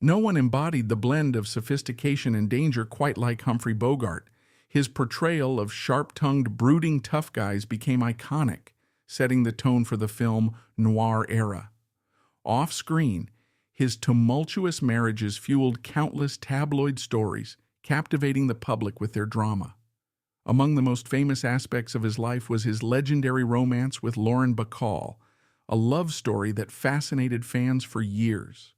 No one embodied the blend of sophistication and danger quite like Humphrey Bogart. His portrayal of sharp-tongued, brooding tough guys became iconic, setting the tone for the film noir era. Off-screen, his tumultuous marriages fueled countless tabloid stories, captivating the public with their drama. Among the most famous aspects of his life was his legendary romance with Lauren Bacall, a love story that fascinated fans for years.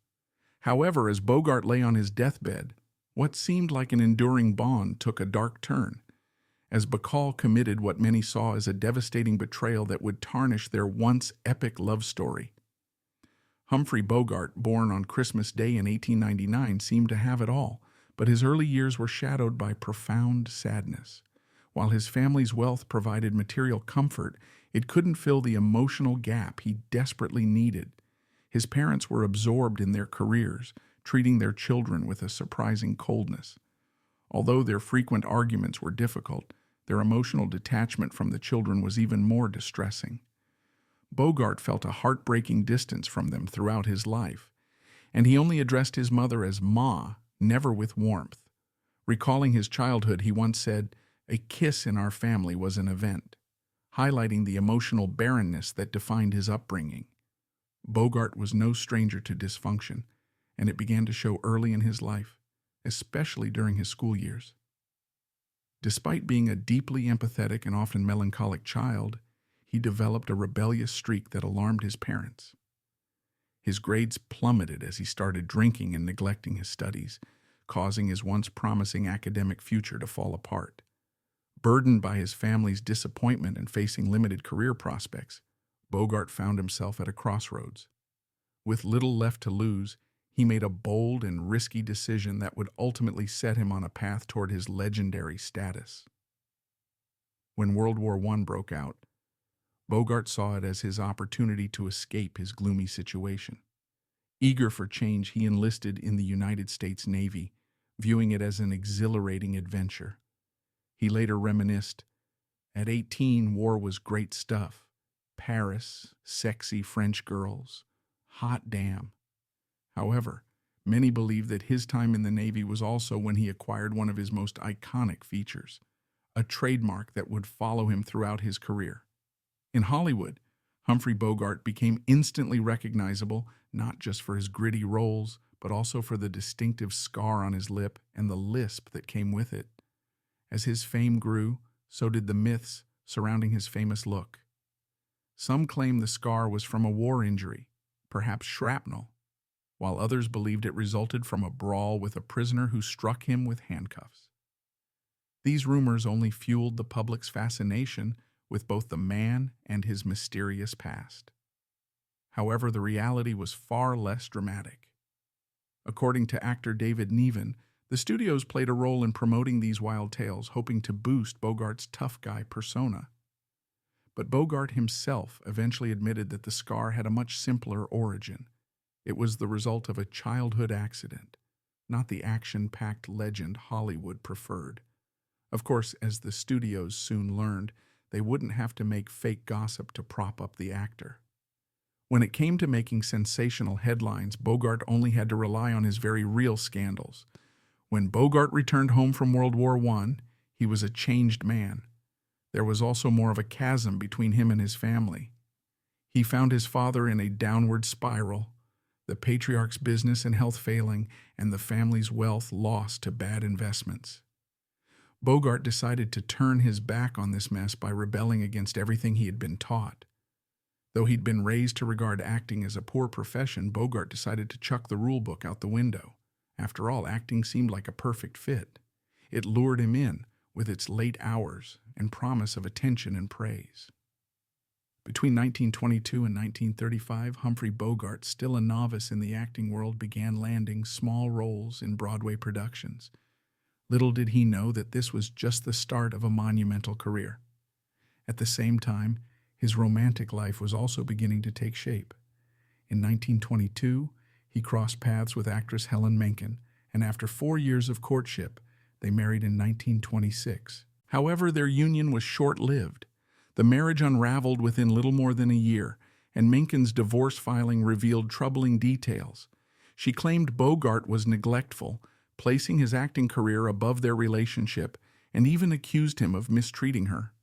However, as Bogart lay on his deathbed, what seemed like an enduring bond took a dark turn, as Bacall committed what many saw as a devastating betrayal that would tarnish their once epic love story. Humphrey Bogart, born on Christmas Day in 1899, seemed to have it all, but his early years were shadowed by profound sadness. While his family's wealth provided material comfort, it couldn't fill the emotional gap he desperately needed. His parents were absorbed in their careers, treating their children with a surprising coldness. Although their frequent arguments were difficult, their emotional detachment from the children was even more distressing. Bogart felt a heartbreaking distance from them throughout his life, and he only addressed his mother as Ma, never with warmth. Recalling his childhood, he once said, "A kiss in our family was an event," highlighting the emotional barrenness that defined his upbringing. Bogart was no stranger to dysfunction, and it began to show early in his life, especially during his school years. Despite being a deeply empathetic and often melancholic child, he developed a rebellious streak that alarmed his parents. His grades plummeted as he started drinking and neglecting his studies, causing his once promising academic future to fall apart. Burdened by his family's disappointment and facing limited career prospects, Bogart found himself at a crossroads. With little left to lose, he made a bold and risky decision that would ultimately set him on a path toward his legendary status. When World War I broke out, Bogart saw it as his opportunity to escape his gloomy situation. Eager for change, he enlisted in the United States Navy, viewing it as an exhilarating adventure. He later reminisced, "At 18, war was great stuff. Paris, sexy French girls, hot damn." However, many believe that his time in the Navy was also when he acquired one of his most iconic features, a trademark that would follow him throughout his career. In Hollywood, Humphrey Bogart became instantly recognizable not just for his gritty roles, but also for the distinctive scar on his lip and the lisp that came with it. As his fame grew, so did the myths surrounding his famous look. Some claim the scar was from a war injury, perhaps shrapnel, while others believed it resulted from a brawl with a prisoner who struck him with handcuffs. These rumors only fueled the public's fascination with both the man and his mysterious past. However, the reality was far less dramatic. According to actor David Niven, the studios played a role in promoting these wild tales, hoping to boost Bogart's tough guy persona. But Bogart himself eventually admitted that the scar had a much simpler origin. It was the result of a childhood accident, not the action-packed legend Hollywood preferred. Of course, as the studios soon learned, they wouldn't have to make fake gossip to prop up the actor. When it came to making sensational headlines, Bogart only had to rely on his very real scandals. When Bogart returned home from World War I, he was a changed man. There was also more of a chasm between him and his family. He found his father in a downward spiral, the patriarch's business and health failing, and the family's wealth lost to bad investments. Bogart decided to turn his back on this mess by rebelling against everything he had been taught. Though he'd been raised to regard acting as a poor profession, Bogart decided to chuck the rule book out the window. After all, acting seemed like a perfect fit. It lured him in, with its late hours and promise of attention and praise. Between 1922 and 1935, Humphrey Bogart, still a novice in the acting world, began landing small roles in Broadway productions. Little did he know that this was just the start of a monumental career. At the same time, his romantic life was also beginning to take shape. In 1922, he crossed paths with actress Helen Menken, and after 4 years of courtship, they married in 1926. However, their union was short-lived. The marriage unraveled within little more than a year, and Menken's divorce filing revealed troubling details. She claimed Bogart was neglectful, placing his acting career above their relationship, and even accused him of mistreating her.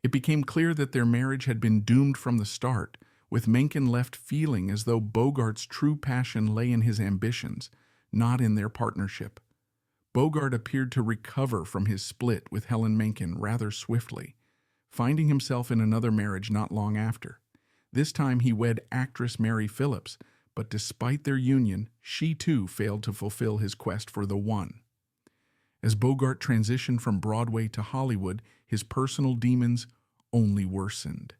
It became clear that their marriage had been doomed from the start, with Mencken left feeling as though Bogart's true passion lay in his ambitions, not in their partnership. Bogart appeared to recover from his split with Helen Mencken rather swiftly, finding himself in another marriage not long after. This time he wed actress Mary Phillips, but despite their union, she too failed to fulfill his quest for the one. As Bogart transitioned from Broadway to Hollywood, his personal demons only worsened.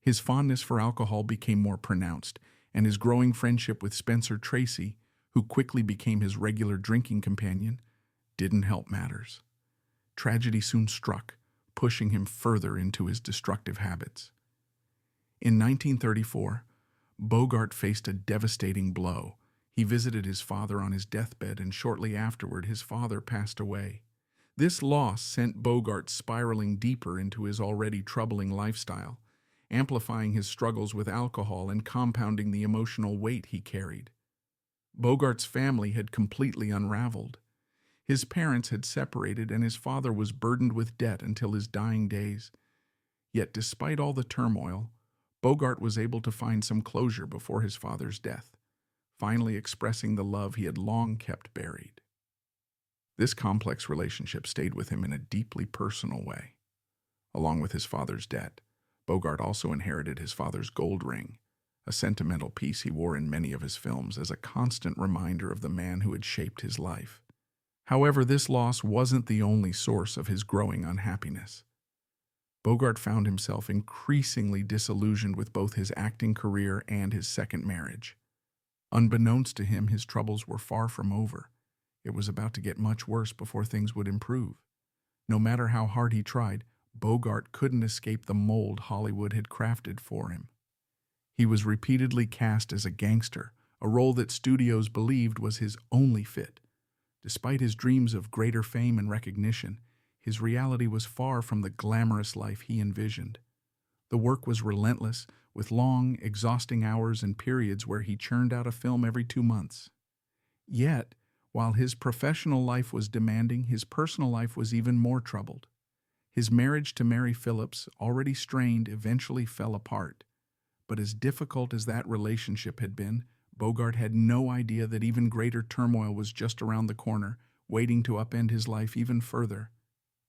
His fondness for alcohol became more pronounced, and his growing friendship with Spencer Tracy, who quickly became his regular drinking companion, didn't help matters. Tragedy soon struck, pushing him further into his destructive habits. In 1934, Bogart faced a devastating blow. He visited his father on his deathbed, and shortly afterward his father passed away. This loss sent Bogart spiraling deeper into his already troubling lifestyle, amplifying his struggles with alcohol and compounding the emotional weight he carried. Bogart's family had completely unraveled. His parents had separated, and his father was burdened with debt until his dying days. Yet despite all the turmoil, Bogart was able to find some closure before his father's death, finally expressing the love he had long kept buried. This complex relationship stayed with him in a deeply personal way. Along with his father's debt, Bogart also inherited his father's gold ring, a sentimental piece he wore in many of his films as a constant reminder of the man who had shaped his life. However, this loss wasn't the only source of his growing unhappiness. Bogart found himself increasingly disillusioned with both his acting career and his second marriage. Unbeknownst to him, his troubles were far from over. It was about to get much worse before things would improve. No matter how hard he tried, Bogart couldn't escape the mold Hollywood had crafted for him. He was repeatedly cast as a gangster, a role that studios believed was his only fit. Despite his dreams of greater fame and recognition, his reality was far from the glamorous life he envisioned. The work was relentless, with long, exhausting hours and periods where he churned out a film every 2 months. Yet, while his professional life was demanding, his personal life was even more troubled. His marriage to Mary Phillips, already strained, eventually fell apart. But as difficult as that relationship had been, Bogart had no idea that even greater turmoil was just around the corner, waiting to upend his life even further.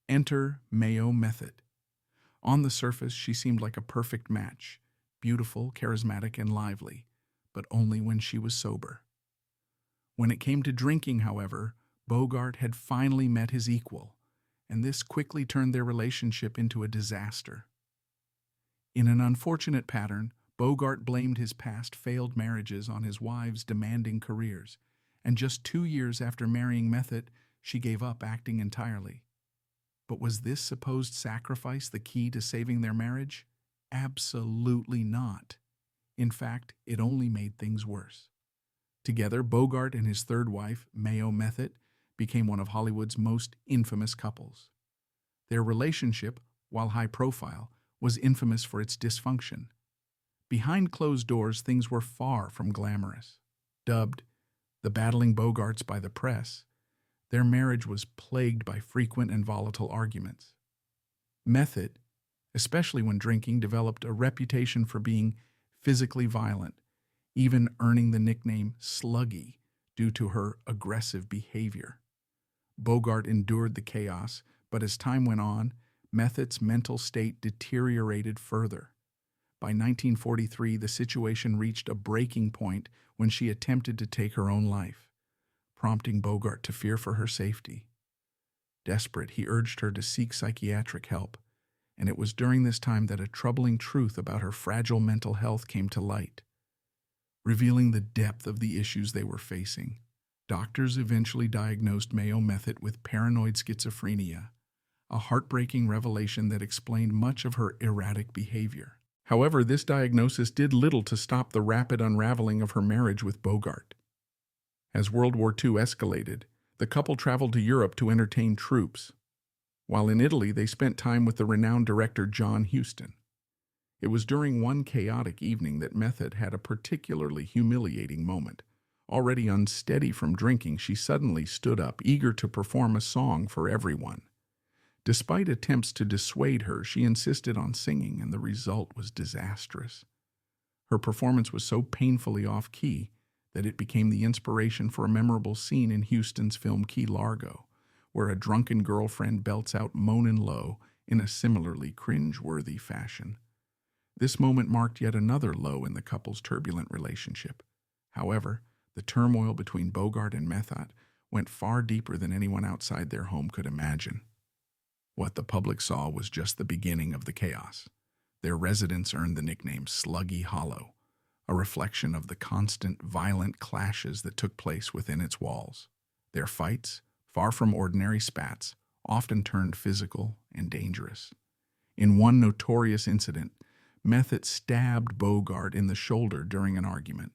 Enter Mayo Method. On the surface, she seemed like a perfect match, beautiful, charismatic, and lively, but only when she was sober. When it came to drinking, however, Bogart had finally met his equal, and this quickly turned their relationship into a disaster. In an unfortunate pattern, Bogart blamed his past failed marriages on his wife's demanding careers, and just 2 years after marrying Method, she gave up acting entirely. But was this supposed sacrifice the key to saving their marriage? Absolutely not. In fact, it only made things worse. Together, Bogart and his third wife, Mayo Method, became one of Hollywood's most infamous couples. Their relationship, while high profile, was infamous for its dysfunction. Behind closed doors, things were far from glamorous. Dubbed the Battling Bogarts by the press, their marriage was plagued by frequent and volatile arguments. Method, especially when drinking, developed a reputation for being physically violent, even earning the nickname Sluggy due to her aggressive behavior. Bogart endured the chaos, but as time went on, Method's mental state deteriorated further. By 1943, the situation reached a breaking point when she attempted to take her own life, prompting Bogart to fear for her safety. Desperate, he urged her to seek psychiatric help, and it was during this time that a troubling truth about her fragile mental health came to light, revealing the depth of the issues they were facing. Doctors eventually diagnosed Mayo Method with paranoid schizophrenia, a heartbreaking revelation that explained much of her erratic behavior. However, this diagnosis did little to stop the rapid unraveling of her marriage with Bogart. As World War II escalated, the couple traveled to Europe to entertain troops. While in Italy, they spent time with the renowned director John Huston. It was during one chaotic evening that Method had a particularly humiliating moment. Already unsteady from drinking, she suddenly stood up, eager to perform a song for everyone. Despite attempts to dissuade her, she insisted on singing, and the result was disastrous. Her performance was so painfully off-key that it became the inspiration for a memorable scene in Huston's film Key Largo, where a drunken girlfriend belts out "Moanin' Low" in a similarly cringe-worthy fashion. This moment marked yet another low in the couple's turbulent relationship. However, the turmoil between Bogart and Methot went far deeper than anyone outside their home could imagine. What the public saw was just the beginning of the chaos. Their residence earned the nickname Sluggy Hollow, a reflection of the constant, violent clashes that took place within its walls. Their fights, far from ordinary spats, often turned physical and dangerous. In one notorious incident, Methot stabbed Bogart in the shoulder during an argument.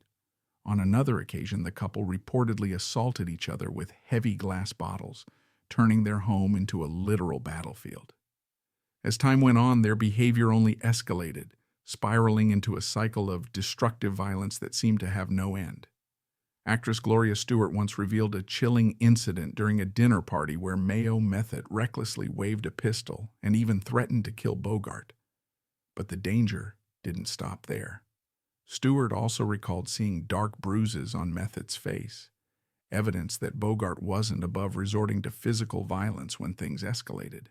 On another occasion, the couple reportedly assaulted each other with heavy glass bottles, turning their home into a literal battlefield. As time went on, their behavior only escalated, spiraling into a cycle of destructive violence that seemed to have no end. Actress Gloria Stewart once revealed a chilling incident during a dinner party where Mayo Methot recklessly waved a pistol and even threatened to kill Bogart. But the danger didn't stop there. Stewart also recalled seeing dark bruises on Methot's face, evidence that Bogart wasn't above resorting to physical violence when things escalated.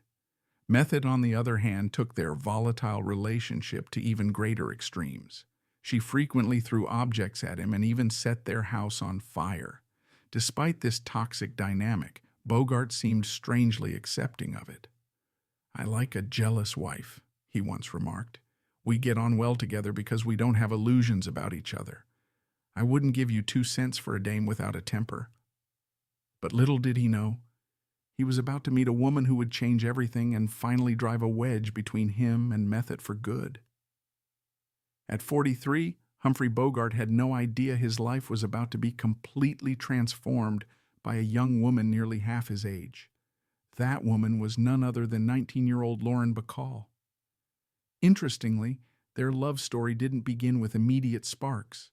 Methot, on the other hand, took their volatile relationship to even greater extremes. She frequently threw objects at him and even set their house on fire. Despite this toxic dynamic, Bogart seemed strangely accepting of it. "I like a jealous wife," he once remarked. "We get on well together because we don't have illusions about each other. I wouldn't give you 2 cents for a dame without a temper." But little did he know, he was about to meet a woman who would change everything and finally drive a wedge between him and Methot for good. At 43, Humphrey Bogart had no idea his life was about to be completely transformed by a young woman nearly half his age. That woman was none other than 19-year-old Lauren Bacall. Interestingly, their love story didn't begin with immediate sparks.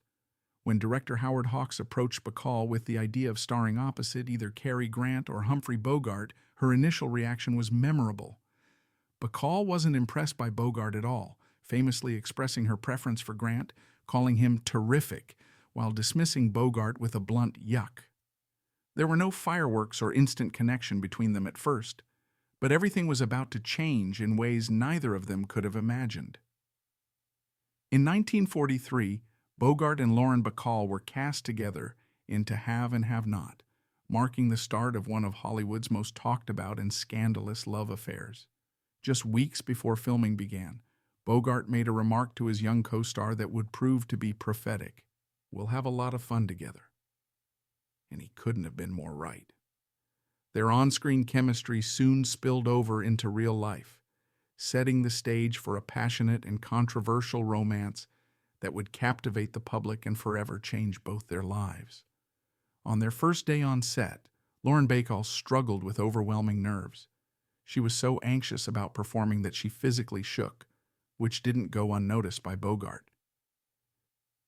When director Howard Hawks approached Bacall with the idea of starring opposite either Cary Grant or Humphrey Bogart, her initial reaction was memorable. Bacall wasn't impressed by Bogart at all, famously expressing her preference for Grant, calling him terrific, while dismissing Bogart with a blunt yuck. There were no fireworks or instant connection between them at first, but everything was about to change in ways neither of them could have imagined. In 1943, Bogart and Lauren Bacall were cast together in To Have and Have Not, marking the start of one of Hollywood's most talked about and scandalous love affairs. Just weeks before filming began, Bogart made a remark to his young co-star that would prove to be prophetic. "We'll have a lot of fun together." And he couldn't have been more right. Their on-screen chemistry soon spilled over into real life, setting the stage for a passionate and controversial romance that would captivate the public and forever change both their lives. On their first day on set, Lauren Bacall struggled with overwhelming nerves. She was so anxious about performing that she physically shook, which didn't go unnoticed by Bogart.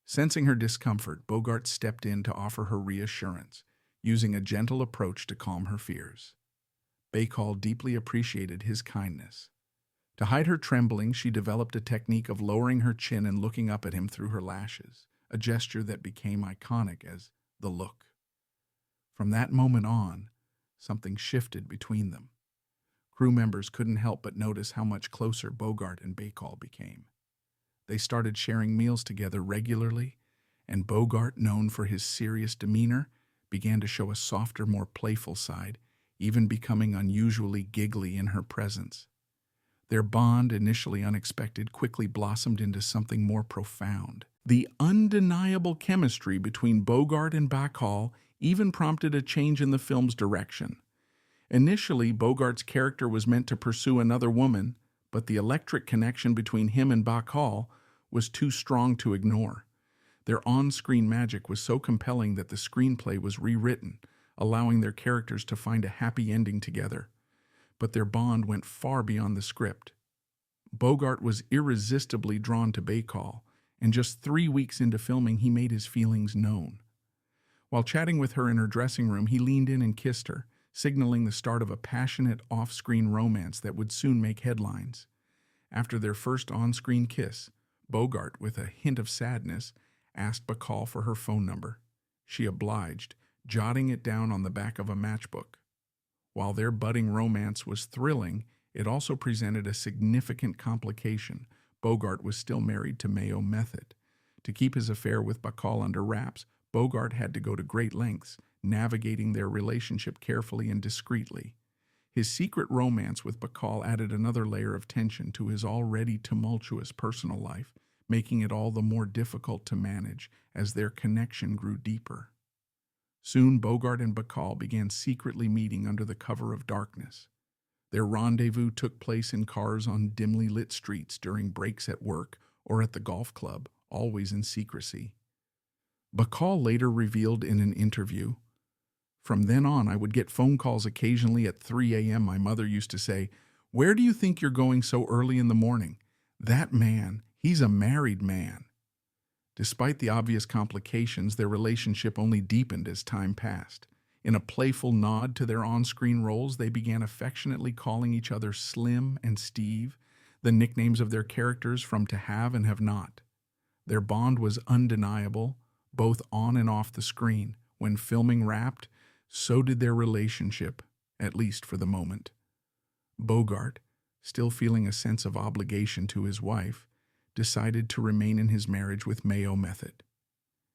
Sensing her discomfort, Bogart stepped in to offer her reassurance, using a gentle approach to calm her fears. Bacall deeply appreciated his kindness. To hide her trembling, she developed a technique of lowering her chin and looking up at him through her lashes, a gesture that became iconic as the look. From that moment on, something shifted between them. Crew members couldn't help but notice how much closer Bogart and Bacall became. They started sharing meals together regularly, and Bogart, known for his serious demeanor, began to show a softer, more playful side, even becoming unusually giggly in her presence. Their bond, initially unexpected, quickly blossomed into something more profound. The undeniable chemistry between Bogart and Bacall even prompted a change in the film's direction. Initially, Bogart's character was meant to pursue another woman, but the electric connection between him and Bacall was too strong to ignore. Their on-screen magic was so compelling that the screenplay was rewritten, allowing their characters to find a happy ending together. But their bond went far beyond the script. Bogart was irresistibly drawn to Bacall, and just 3 weeks into filming, he made his feelings known. While chatting with her in her dressing room, he leaned in and kissed her, signaling the start of a passionate off-screen romance that would soon make headlines. After their first on-screen kiss, Bogart, with a hint of sadness, asked Bacall for her phone number. She obliged, jotting it down on the back of a matchbook. While their budding romance was thrilling, it also presented a significant complication. Bogart was still married to Mayo Method. To keep his affair with Bacall under wraps, Bogart had to go to great lengths, navigating their relationship carefully and discreetly. His secret romance with Bacall added another layer of tension to his already tumultuous personal life, making it all the more difficult to manage as their connection grew deeper. Soon Bogart and Bacall began secretly meeting under the cover of darkness. Their rendezvous took place in cars on dimly lit streets during breaks at work or at the golf club, always in secrecy. Bacall later revealed in an interview, "From then on, I would get phone calls occasionally at 3 a.m. My mother used to say, 'Where do you think you're going so early in the morning? That man, he's a married man.'" Despite the obvious complications, their relationship only deepened as time passed. In a playful nod to their on-screen roles, they began affectionately calling each other Slim and Steve, the nicknames of their characters from To Have and Have Not. Their bond was undeniable, both on and off the screen. When filming wrapped, so did their relationship, at least for the moment. Bogart, still feeling a sense of obligation to his wife, decided to remain in his marriage with Mayo Method.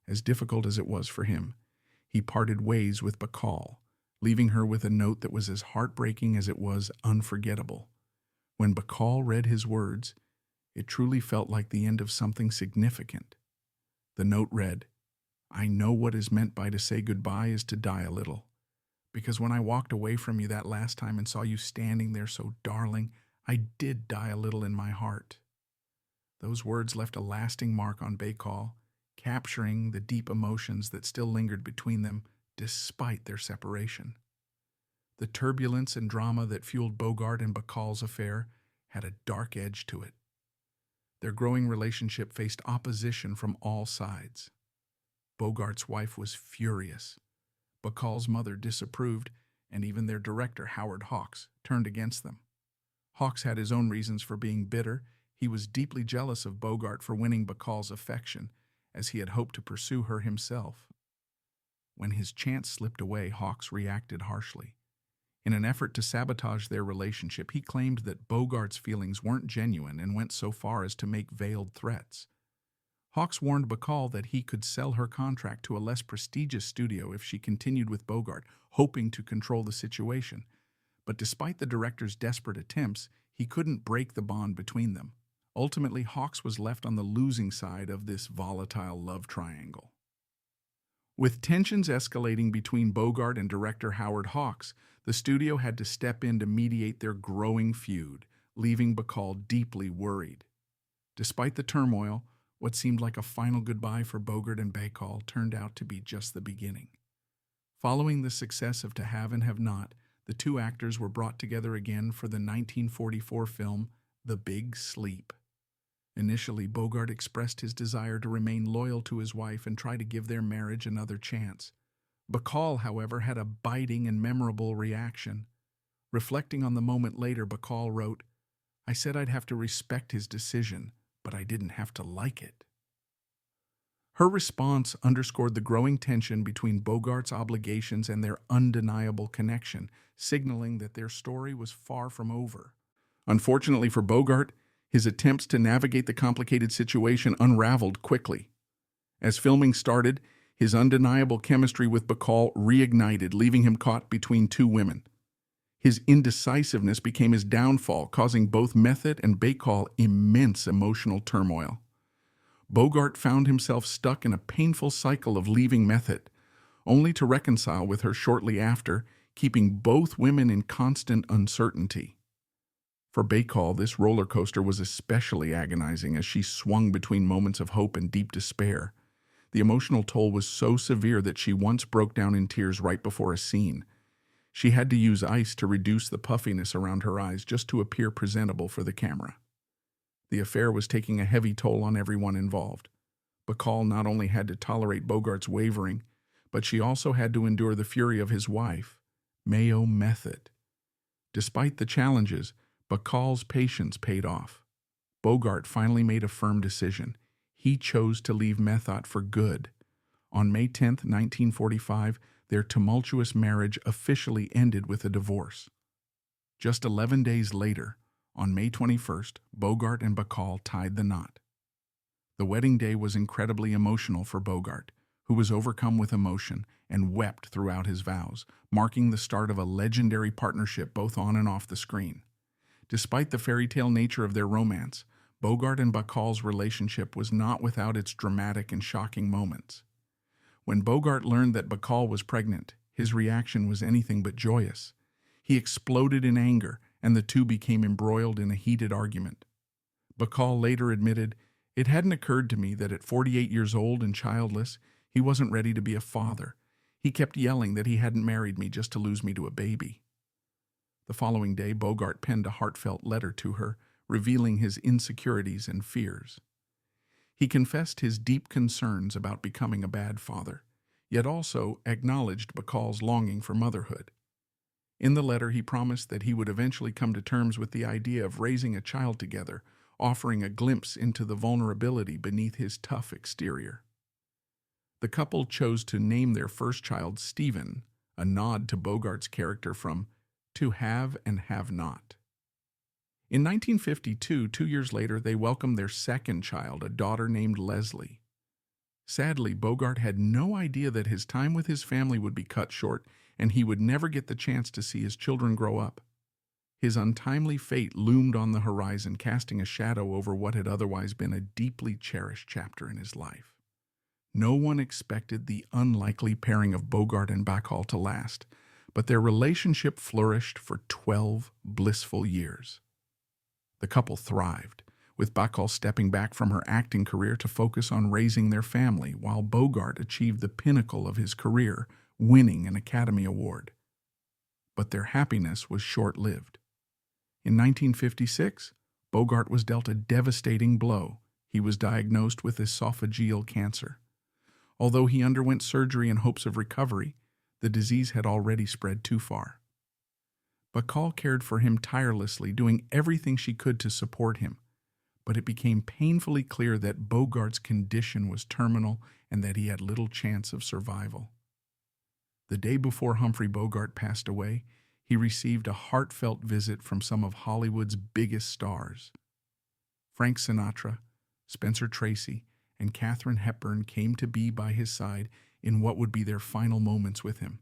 As difficult as it was for him, he parted ways with Bacall, leaving her with a note that was as heartbreaking as it was unforgettable. When Bacall read his words, it truly felt like the end of something significant. The note read, "I know what is meant by to say goodbye is to die a little. Because when I walked away from you that last time and saw you standing there so darling, I did die a little in my heart." Those words left a lasting mark on Bacall, capturing the deep emotions that still lingered between them despite their separation. The turbulence and drama that fueled Bogart and Bacall's affair had a dark edge to it. Their growing relationship faced opposition from all sides. Bogart's wife was furious. Bacall's mother disapproved, and even their director, Howard Hawks, turned against them. Hawks had his own reasons for being bitter. He was deeply jealous of Bogart for winning Bacall's affection, as he had hoped to pursue her himself. When his chance slipped away, Hawks reacted harshly. In an effort to sabotage their relationship, he claimed that Bogart's feelings weren't genuine and went so far as to make veiled threats. Hawks warned Bacall that he could sell her contract to a less prestigious studio if she continued with Bogart, hoping to control the situation. But despite the director's desperate attempts, he couldn't break the bond between them. Ultimately, Hawks was left on the losing side of this volatile love triangle. With tensions escalating between Bogart and director Howard Hawks, the studio had to step in to mediate their growing feud, leaving Bacall deeply worried. Despite the turmoil, what seemed like a final goodbye for Bogart and Bacall turned out to be just the beginning. Following the success of To Have and Have Not, the two actors were brought together again for the 1944 film The Big Sleep. Initially, Bogart expressed his desire to remain loyal to his wife and try to give their marriage another chance. Bacall, however, had a biting and memorable reaction. Reflecting on the moment later, Bacall wrote, "I said I'd have to respect his decision, but I didn't have to like it." Her response underscored the growing tension between Bogart's obligations and their undeniable connection, signaling that their story was far from over. Unfortunately for Bogart, his attempts to navigate the complicated situation unraveled quickly. As filming started, his undeniable chemistry with Bacall reignited, leaving him caught between two women. His indecisiveness became his downfall, causing both Method and Bacall immense emotional turmoil. Bogart found himself stuck in a painful cycle of leaving Method, only to reconcile with her shortly after, keeping both women in constant uncertainty. For Bacall, this roller coaster was especially agonizing as she swung between moments of hope and deep despair. The emotional toll was so severe that she once broke down in tears right before a scene. She had to use ice to reduce the puffiness around her eyes just to appear presentable for the camera. The affair was taking a heavy toll on everyone involved. Bacall not only had to tolerate Bogart's wavering, but she also had to endure the fury of his wife, Mayo Method. Despite the challenges, Bacall's patience paid off. Bogart finally made a firm decision. He chose to leave Methot for good. On May 10, 1945, their tumultuous marriage officially ended with a divorce. Just 11 days later, on May 21st, Bogart and Bacall tied the knot. The wedding day was incredibly emotional for Bogart, who was overcome with emotion and wept throughout his vows, marking the start of a legendary partnership both on and off the screen. Despite the fairy tale nature of their romance, Bogart and Bacall's relationship was not without its dramatic and shocking moments. When Bogart learned that Bacall was pregnant, his reaction was anything but joyous. He exploded in anger, and the two became embroiled in a heated argument. Bacall later admitted, "It hadn't occurred to me that at 48 years old and childless, he wasn't ready to be a father. He kept yelling that he hadn't married me just to lose me to a baby." The following day, Bogart penned a heartfelt letter to her, revealing his insecurities and fears. He confessed his deep concerns about becoming a bad father, yet also acknowledged Bacall's longing for motherhood. In the letter, he promised that he would eventually come to terms with the idea of raising a child together, offering a glimpse into the vulnerability beneath his tough exterior. The couple chose to name their first child Stephen, a nod to Bogart's character from To Have and Have Not. In 1952, 2 years later, they welcomed their second child, a daughter named Leslie. Sadly, Bogart had no idea that his time with his family would be cut short, and he would never get the chance to see his children grow up. His untimely fate loomed on the horizon, casting a shadow over what had otherwise been a deeply cherished chapter in his life. No one expected the unlikely pairing of Bogart and Bacall to last, but their relationship flourished for 12 blissful years. The couple thrived, with Bacall stepping back from her acting career to focus on raising their family, while Bogart achieved the pinnacle of his career, winning an Academy Award. But their happiness was short-lived. In 1956, Bogart was dealt a devastating blow. He was diagnosed with esophageal cancer. Although he underwent surgery in hopes of recovery, the disease had already spread too far. Bacall cared for him tirelessly, doing everything she could to support him, but it became painfully clear that Bogart's condition was terminal and that he had little chance of survival. The day before Humphrey Bogart passed away, he received a heartfelt visit from some of Hollywood's biggest stars. Frank Sinatra, Spencer Tracy, and Katharine Hepburn came to be by his side in what would be their final moments with him.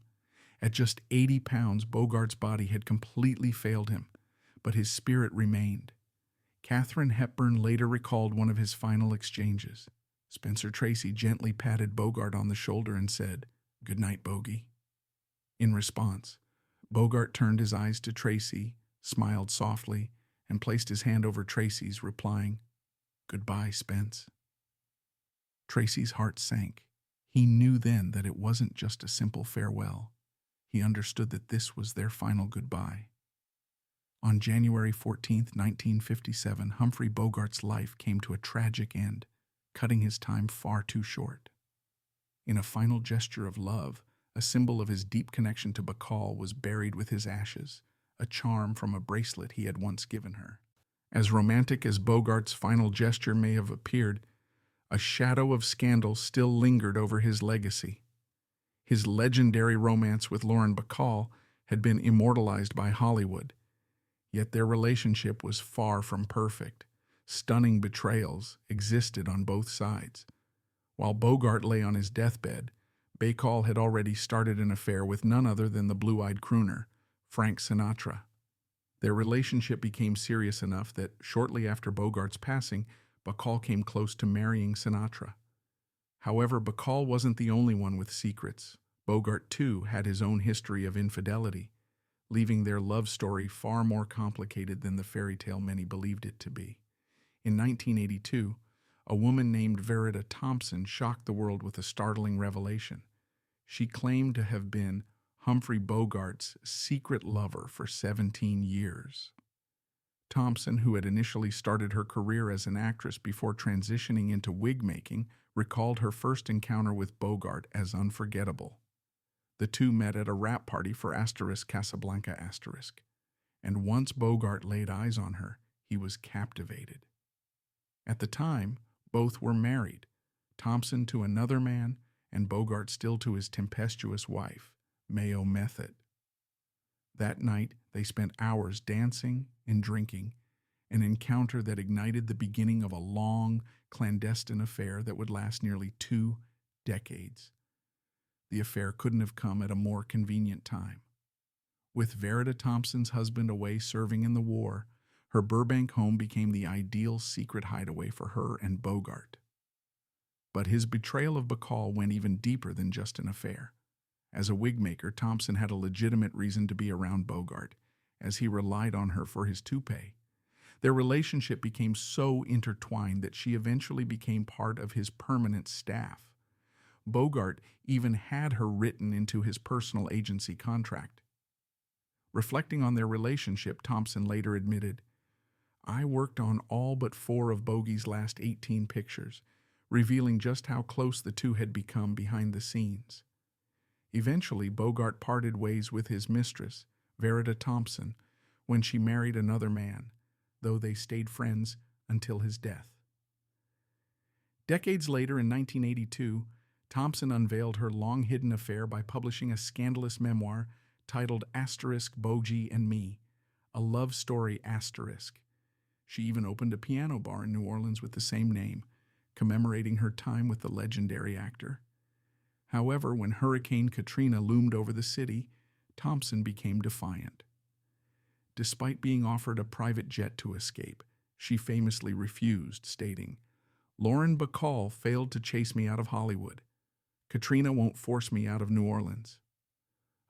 At just 80 pounds, Bogart's body had completely failed him, but his spirit remained. Katharine Hepburn later recalled one of his final exchanges. Spencer Tracy gently patted Bogart on the shoulder and said, "Good night, Bogey." In response, Bogart turned his eyes to Tracy, smiled softly, and placed his hand over Tracy's, replying, "Goodbye, Spence." Tracy's heart sank. He knew then that it wasn't just a simple farewell. He understood that this was their final goodbye. On January 14, 1957, Humphrey Bogart's life came to a tragic end, cutting his time far too short. In a final gesture of love, a symbol of his deep connection to Bacall was buried with his ashes, a charm from a bracelet he had once given her. As romantic as Bogart's final gesture may have appeared, a shadow of scandal still lingered over his legacy. His legendary romance with Lauren Bacall had been immortalized by Hollywood, yet their relationship was far from perfect. Stunning betrayals existed on both sides. While Bogart lay on his deathbed, Bacall had already started an affair with none other than the blue-eyed crooner, Frank Sinatra. Their relationship became serious enough that shortly after Bogart's passing, Bacall came close to marrying Sinatra. However, Bacall wasn't the only one with secrets. Bogart, too, had his own history of infidelity, leaving their love story far more complicated than the fairy tale many believed it to be. In 1982, a woman named Verita Thompson shocked the world with a startling revelation. She claimed to have been Humphrey Bogart's secret lover for 17 years. Thompson, who had initially started her career as an actress before transitioning into wig making, recalled her first encounter with Bogart as unforgettable. The two met at a wrap party for Casablanca *, and once Bogart laid eyes on her, he was captivated. At the time, both were married, Thompson to another man and Bogart still to his tempestuous wife, Mayo Method. That night, they spent hours dancing and drinking, an encounter that ignited the beginning of a long, clandestine affair that would last nearly 2 decades. The affair couldn't have come at a more convenient time. With Verita Thompson's husband away serving in the war, her Burbank home became the ideal secret hideaway for her and Bogart. But his betrayal of Bacall went even deeper than just an affair. As a wigmaker, Thompson had a legitimate reason to be around Bogart, as he relied on her for his toupee. Their relationship became so intertwined that she eventually became part of his permanent staff. Bogart even had her written into his personal agency contract. Reflecting on their relationship, Thompson later admitted, "I worked on all but 4 of Bogey's last 18 pictures, revealing just how close the two had become behind the scenes." Eventually, Bogart parted ways with his mistress, Verita Thompson, when she married another man, though they stayed friends until his death. Decades later, in 1982, Thompson unveiled her long-hidden affair by publishing a scandalous memoir titled *Bogey and Me, a love story *. She even opened a piano bar in New Orleans with the same name, commemorating her time with the legendary actor. However, when Hurricane Katrina loomed over the city, Thompson became defiant. Despite being offered a private jet to escape, she famously refused, stating, "Lauren Bacall failed to chase me out of Hollywood. Katrina won't force me out of New Orleans."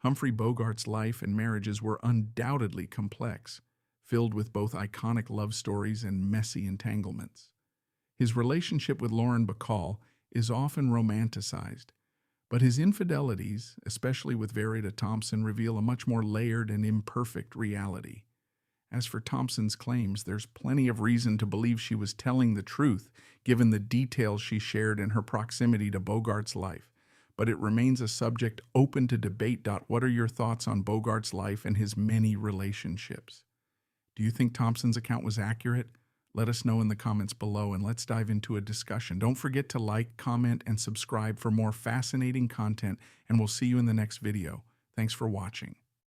Humphrey Bogart's life and marriages were undoubtedly complex, filled with both iconic love stories and messy entanglements. His relationship with Lauren Bacall is often romanticized, but his infidelities, especially with Verita Thompson, reveal a much more layered and imperfect reality. As for Thompson's claims, there's plenty of reason to believe she was telling the truth, given the details she shared in her proximity to Bogart's life. But it remains a subject open to debate. What are your thoughts on Bogart's life and his many relationships? Do you think Thompson's account was accurate? Let us know in the comments below, and let's dive into a discussion. Don't forget to like, comment, and subscribe for more fascinating content, and we'll see you in the next video. Thanks for watching.